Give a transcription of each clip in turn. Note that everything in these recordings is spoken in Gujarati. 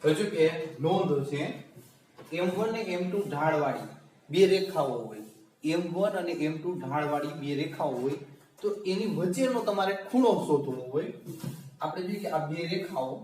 હજુ કે નોંધ છે m1 ને m2 ઢાળવાળી બે રેખાઓ હોય, m1 અને m2 ઢાળવાળી બે રેખાઓ હોય તો એની વચ્ચેનો તમારે ખૂણો શોધવો હોય. આપણે જોઈએ કે આ બે રેખાઓ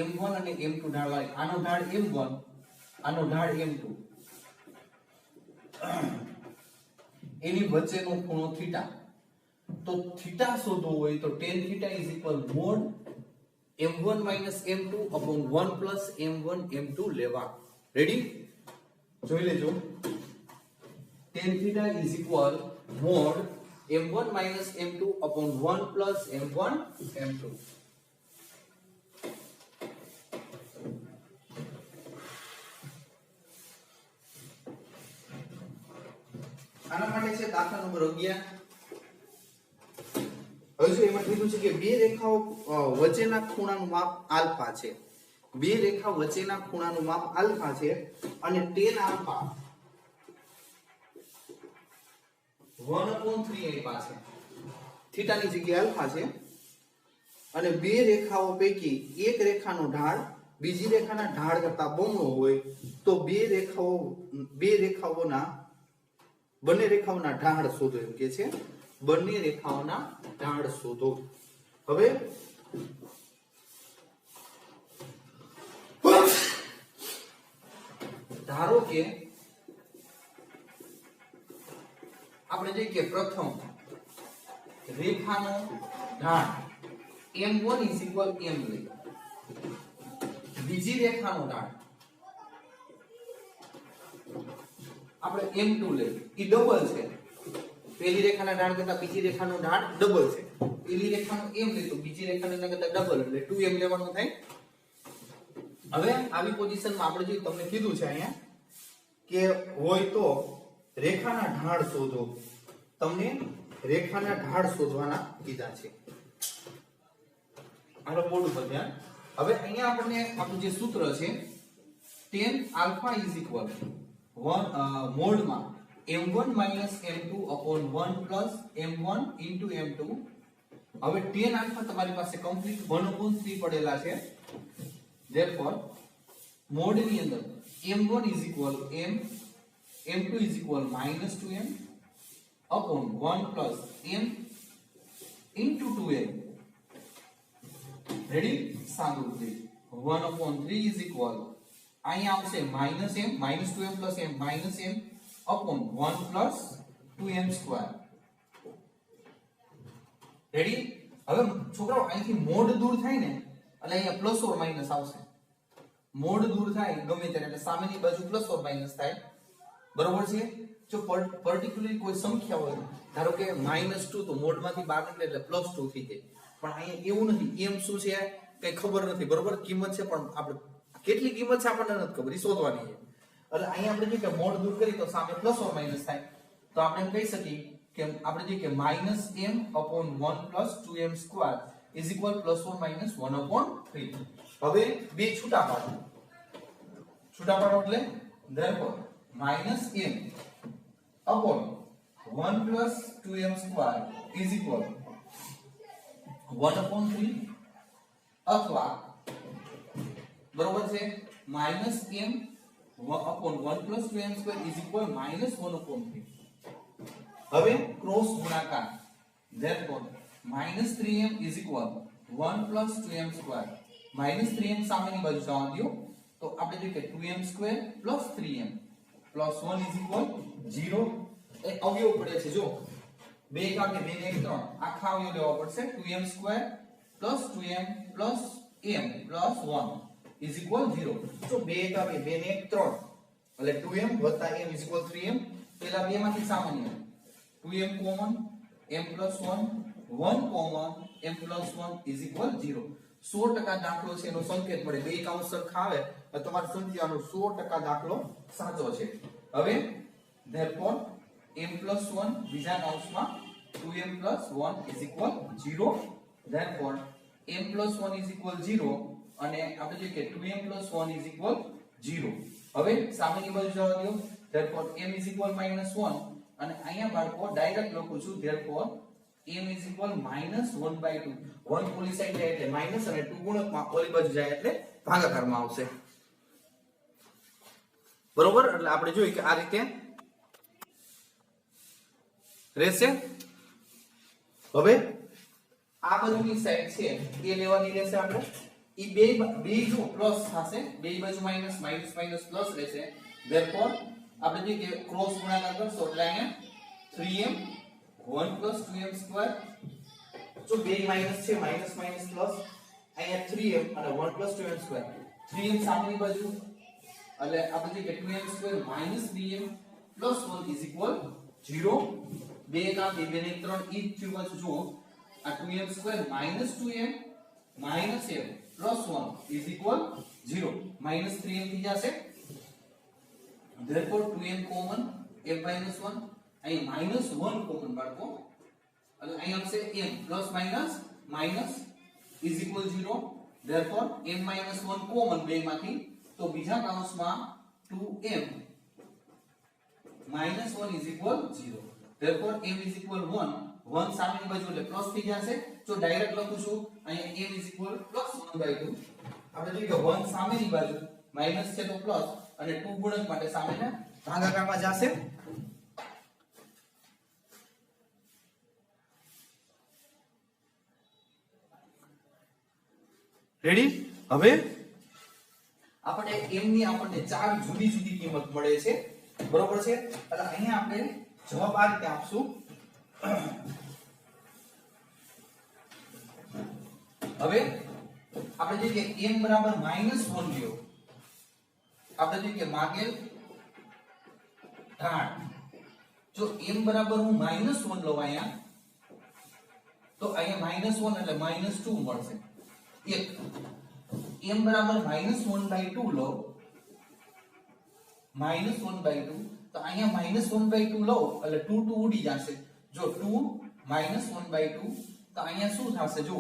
m1 અને m2 ઢાળવાળી, આનો ઢાળ m1, આનો ઢાળ m2, એની વચ્ચેનો ખૂણો થીટા. તો થીટા શોધવો હોય તો tan theta is equal mod m1 minus m2 upon 1 plus m1 m2 લેવા. રેડી? જોઈ લેજો. tan theta is equal mod m1 minus m2 upon 1 plus m1 m2. આના માટે છે દાખલા નંબર 11. હવે જો એમાં કીધું છે કે બે રેખાઓ વચ્ચેના ખૂણાનું માપ આલ્ફા છે. બે રેખા વચ્ચેના ખૂણાનું માપ આલ્ફા છે અને tan આલ્ફા 1/3 આપ્યા છે. થીટાની જગ્યાએ આલ્ફા છે અને બે રેખાઓ પૈકી એક રેખાનો ઢાળ બીજી રેખાના ઢાળ કરતા બમણો હોય તો બે રેખાઓના બંને રેખાઓના ઢાળ શોધો એમ કે છે. બંને રેખાઓના ઢાળ શોધો. હવે ધારો કે આપણે જોઈએ કે પ્રથમ રેખાનો ઢાળ m1 m લઈ, બીજી રેખાનો ઢાળ આપણે m2 લઈ. એ ડબલ છે. પહેલી રેખાના ઢાળ કરતા બીજી રેખાનો ઢાળ ડબલ છે. પહેલી રેખાનો m લે તો બીજી રેખાના કરતા ડબલ એટલે 2m લેવાનું થાય. હવે આવી પોઝિશનમાં આપણે જે તમને કીધું છે અહીંયા કે હોય તો રેખાના ઢાળ શોધો. તમને રેખાના ઢાળ શોધવાના કીધા છે. આનો બોર્ડ ઉપર ધ્યાન. હવે અહીંયા આપણને આપણું જે સૂત્ર છે tan alpha is equal 1 મોડમાં m1 minus m2 upon 1 plus m1 into m2. હવે tan alpha તમારી પાસે કમ્પ્લીટ 1/3 પડેલા છે. therefore મોડ ની અંદર m1 is equal m, m2 is equal minus 2m upon 1 plus m into 2m. ready? સાંભળો. 1/3 is equal અહીંયા આવશે minus m, minus 2m plus m, minus m upon 1 plus 2m square. ready? હવે છોકરાઓ અહીંથી મોડ દૂર થાય ને એટલે અહીંયા પ્લસ ઓર માઈનસ આવશે. મોડ દૂર થાય ગમે ત્યારે એટલે સામેની બાજુ પ્લસ ઓર માઈનસ થાય. બરોબર છે? જો પર્ટિક્યુલરલી કોઈ સંખ્યા હોય ધારો કે -2 તો મોડમાંથી બહાર નીકળે એટલે +2 થઈ જાય. પણ અહીંયા એવું નથી. m શું છે કઈ ખબર નથી. બરોબર? કિંમત છે પણ આપણે કેટલી કિંમત છે આપણને નથી ખબર. એ શોધવાની છે. એટલે અહીંયા આપણે જે કે મોડ દૂર કરી તો સામે પ્લસ ઓર માઈનસ થાય. તો આપણે એમ કહી શકીએ કે આપણે જે કે -m upon 1 plus 2m square is equal plus or minus 1/3. હવે બે છૂટા પાડો. છૂટા પાડો એટલે therefore -m upon 1 plus 2m square is equal 1/3 અથવા બરોબર છે -m upon 1 plus 2m square is equal -1/3. હવે ક્રોસ ગુણાકાર therefore -3m is equal 1 plus 2m square. -3m સામેની બાજુ જવા દો તો આપણે જોઈએ કે 2m square plus 3m plus 1 is equal 0. એ અવયવ પડે છે. જો 2 કાકે 2 ને 3 આખા અવયવ લેવા પડશે. 2m square plus 2m plus m plus 1 is equal 0. તો 2 કાકે 2 ને 3 એટલે 2m વત્તા m is equal 3m. પહેલા બે માંથી સામાન્ય 2m common m plus 1 1 common m plus 1 is equal 0. 100% દાખલો છે એનો સંકેત મળે. બે કાઉન્ટ સરખા આવે તો તમારે સમજવાનું 100% દાખલો સાચો છે. હવે therefore m plus 1 બીજા કાઉન્ટમાં 2m plus 1 is equal 0. therefore m plus 1 is equal 0 અને આપણે જોઈએ કે 2m plus 1 is equal 0. હવે સામેની બાજુ જવા દો. therefore m is equal -1 અને અહીંયા બાળકો ડાયરેક્ટ લખું છું therefore m is equal -1/2 1 ઓલી સાઈડ જાય એટલે માઈનસ અને 2 ગુણકમાં ઓલી બાજુ જાય એટલે ભાગાકારમાં આવશે બરોબર એટલે આપણે જોઈએ કે આ રીતે રહેશે હવે આ બાજુની સાઈડ છે એ લેવાની રહેશે આપણે ઈ બે જો પ્લસ થશે બે બાજુ માઈનસ માઈનસ માઈનસ પ્લસ રહેશે ધેરફોર આપણે જોઈએ કે ક્રોસ ગુણાકાર કરશો એટલે અહીંયા 3m 1 2m² જો બે માઈનસ છે માઈનસ માઈનસ પ્લસ અહીંયા 3m અને 1 2m². 3m સામેની બાજુ એટલે આપણે જોઈએ કે 2m² -3m + 1 = 0 બે કામ બે ને 3 ઈ થયું પાછું જો આ 2m² -2m - m + 1 = 0 -3m થઈ જશે therefore 2m common m - 1 અહીં -1 કોમન બાળકો એટલે અહીં આવશે m plus minus = 0 therefore m - 1 common બેમાંથી તો બીજા કૌંસમાં 2m - 1 = 0 therefore m = 1 1 સામેની બાજુ એટલે પ્લસ થઈ જશે જો ડાયરેક્ટ લખું છું અહીંયા m = +1/2 આપણે જોઈએ કે 1 સામેની બાજુ માઈનસ છે તો પ્લસ અને 2 ગુણક માટે સામેના ભાગાકારમાં જશે રેડી હવે આપણે m ની આપણને ચાર જુદી જુદી કિંમત મળે છે બરોબર છે એટલે અહીંયા આપણે જવાબ આ રીતે આપશું હવે આપણે જોઈએ કે m બરાબર -1 લ્યો આપણે જોઈએ કે માગેલ ઢાળ જો m બરાબર હું -1 લઉં અહીંયા તો અહીંયા -1 એટલે -2 મળશે એક m બરાબર -1/2 લો -1/2 તો અહીંયા -1/2 લો એટલે 2 ઉડી જશે જો 2 -1/2 તો અહીંયા શું થશે જો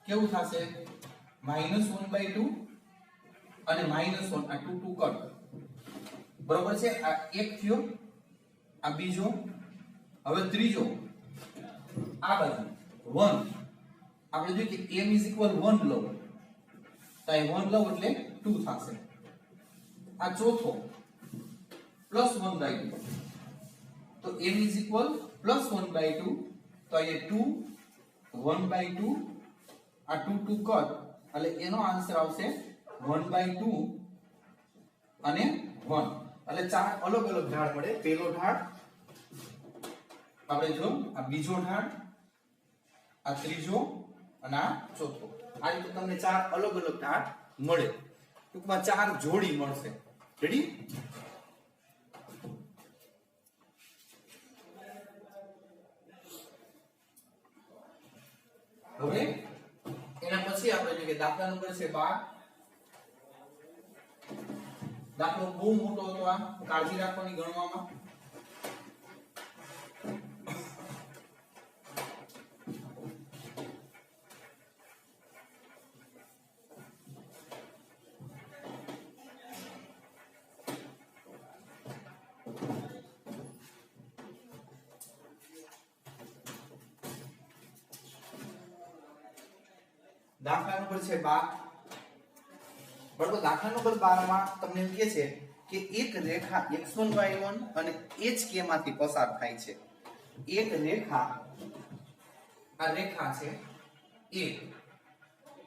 કેવું થશે -1/2 અને -1 આ 2 કટ બરોબર છે આ એક થયો આ બીજો હવે ત્રીજો આ બાજુ 1 આપણે જોઈએ કે m = 1 લો તો અહીં 1 લો એટલે 2 થશે આ ચોથો +1/2 તો m = +1/2 તો અહીંયા 2 1/2 આ 2 કટ એટલે એનો આન્સર આવશે 1/2 અને 1 એટલે ચાર અલગ અલગ ઢાળ મળે પહેલો ઢાળ આપણે જો આ બીજો ઢાળ આ ત્રીજો અને આ ચોથો આ રીતે તમને ચાર અલગ અલગ ઢાળ મળે ટૂંકમાં ચાર જોડી મળશે રેડી હવે એના પછી આપણે જોઈએ કે દાખલા નંબર છે 12 દાખલો બહુ મોટો હતો આ કાળજી રાખવાની ગણવામાં દાખલા નંબર છે 12 બરાબર દાખલા નંબર 12 માં તમને એમ કહે છે કે એક રેખા x1 y1 અને hk માંથી પસાર થાય છે એક રેખા આ રેખા છે a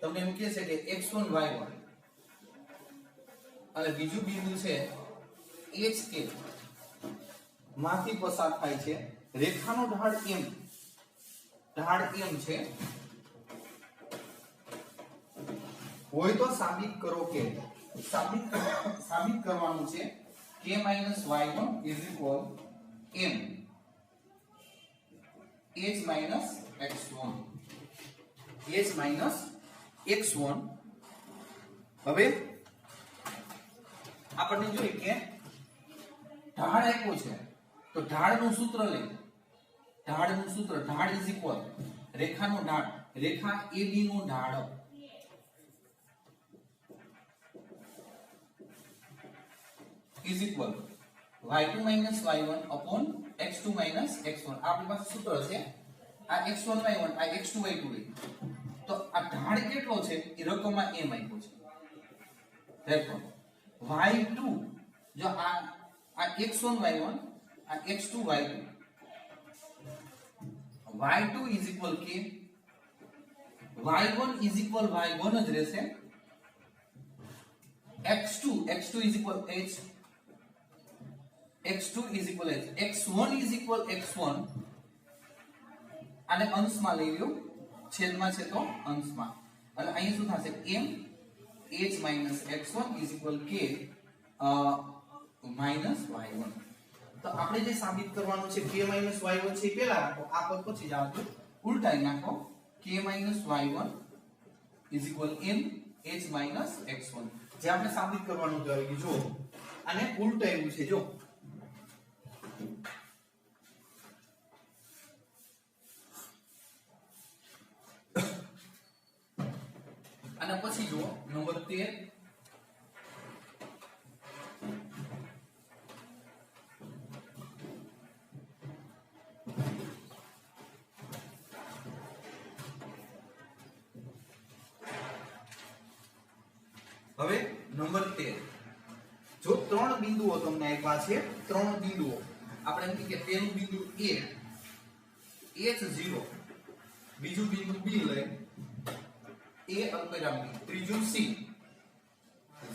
તમને એમ કહે છે કે x1 y1 અને બીજું બિંદુ છે hk માંથી પસાર થાય છે રેખાનો ઢાળ m છે હોય તો સાબિત કરો કે સાબિત કરવાનું છે k - y1 = m h - x1 હવે આપણને જોઈએ કે ઢાળ આપ્યો છે તો ઢાળનું સૂત્ર લે ઢાળનું સૂત્ર ઢાળ = રેખાનો ઢાળ રેખા AB નો ઢાળ is equal y2 y1 upon x2 x1 આપણી પાસે સૂત્ર છે આ x1 y1 આ x2 y2 લે તો આ ઢાળ કેટલો છે એ રકમમાં m આપ્યો છે therefore y2 જો આ x1 y1 આ x2 y2 y2 is equal k y1 is equal y1 જ રહેશે x2 is equal h x2 is equal h x1 is equal x1 આને અંશમાં લઈ લ્યો છેદમાં છે તો અંશમાં એટલે અહીં શું થશે m h x1 is equal k minus y1 તો આપણે જે સાબિત કરવાનું છે k minus y1 છે પહેલા રાખો આ પદ પછી જાવ તો ઉલટાઈ નાખો k minus y1 is equal m h x1 જે આપણે સાબિત કરવાનું છે આવી જો આને ઉલટાયું છે જો અને પછી જો નંબર 13 હવે નંબર 13 જો ત્રણ બિંદુઓ તમને આપ્યા છે ત્રણ બિંદુઓ આપણે એમ કે પહેલું બિંદુ A h0 બીજું બિંદુ B લઈ A અલ્પવિરામ B ત્રીજું C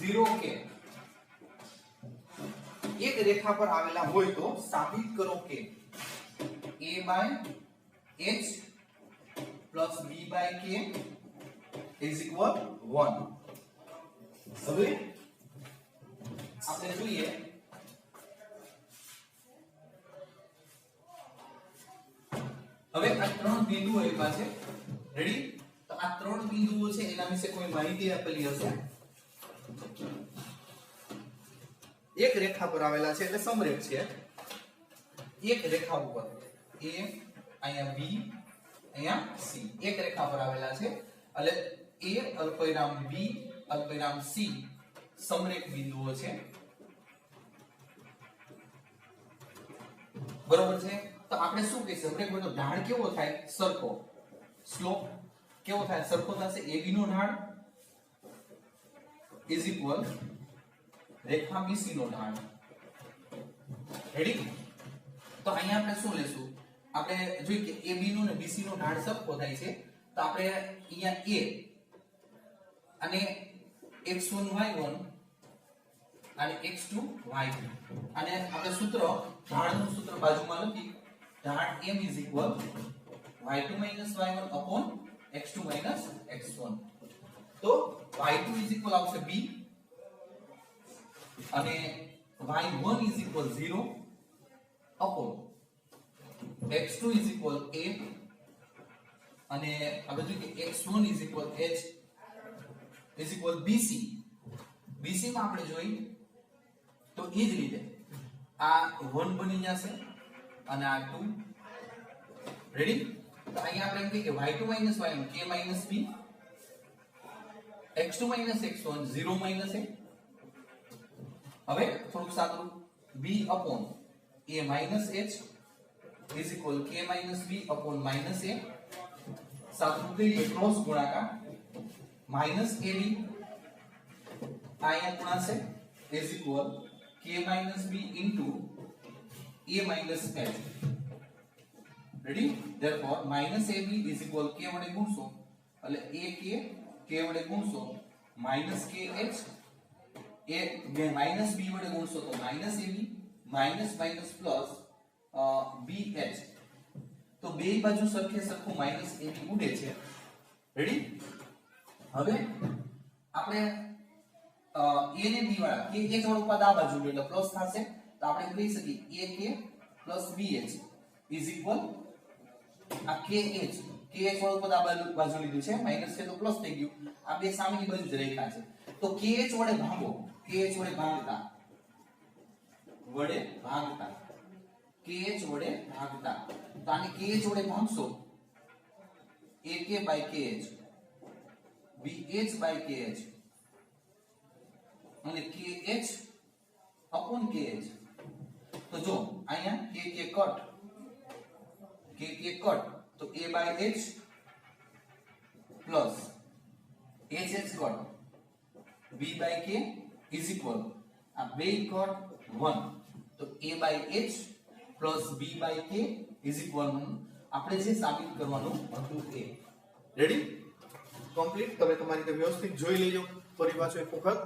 0 k એક રેખા પર આવેલા હોય તો સાબિત કરો કે A by h plus B by k is equal 1 હવે આપણે જોઈએ હવે આ ત્રણ બિંદુઓ આપ્યા છે રેડી તો આ ત્રણ બિંદુઓ છે એના વિશે કોઈ માહિતી આપેલી હશે એક રેખા પર આવેલા છે એટલે સમરેખ છે એક રેખા ઉપર A અહીંયા B અહીંયા C એક રેખા પર આવેલા છે એટલે A અલ્પવિરામ B અલ્પવિરામ C સમરેખ બિંદુઓ છે બરોબર છે તો આપણે શું કહીશું સમરેખ બિંદુ ઢાળ કેવો થાય સરખો સ્લોપ કેવો થાય સરખો થશે AB નો ઢાળ is equal રેખા BC નો ઢાળ રેડી તો અહીંયા આપણે શું લેશું આપણે જોઈએ કે AB નો અને BC નો ઢાળ સરખો થાય છે તો આપણે અહીંયા A અને x1 y1 અને x2 y2 અને આપણે સૂત્ર ઢાળનું સૂત્ર બાજુમાં લખી ઢાળ m is equal y2 y1 upon x2 x1 તો y2 is equal આવશે b અને y1 is equal 0 upon x2 is equal a અને હવે જોઈએ કે x1 is equal h is equal bc bc માં આપણે જોઈ તો એ જ રીતે આ 1 બની જશે અને આ 2 રેડી તો અહીંયા આપણે એમ કહીએ કે y2 y1 k b x2 x1 0 a હવે થોડુંક સાદું b upon a minus h is equal k b upon minus a સાદું કરીએ ક્રોસ ગુણાકાર minus ab आया गुणा से is equal k minus b into a minus h ready therefore minus ab is equal k વડે ગુણશો એટલે a k વડે ગુણશો minus k h a minus b વડે ગુણશો તો minus ab minus minus plus b h તો બે બાજુ સરખે સરખું minus ab ઉડે છે રેડી હવે આપણે a ને b વાળા કે એક વાળું પદ આ બાજુ એટલે પ્લસ થશે તો આપણે કહી શકીએ ak bh is equal આ kh વાળું પદ આ બાજુ લીધું છે માઈનસ છે તો પ્લસ થઈ ગયું આ બે સામેની બાજુ જ રેખા છે તો kh વડે ભાગો kh વડે ભાગતા kh વડે ભાગતા તો આને kh વડે ભાગશો ak by kh bh by kh અને kh upon kh तो जो અહીંયા k કટ તો a by h plus h cut b by k is equal આ બે કટ 1 તો a by h plus b by k is equal આપણે જે સાબિત કરવાનું હતું એ રેડી કમ્પ્લીટ તમે તમારી રીતે વ્યવસ્થિત જોઈ લેજો ફરી પાછો એક વખત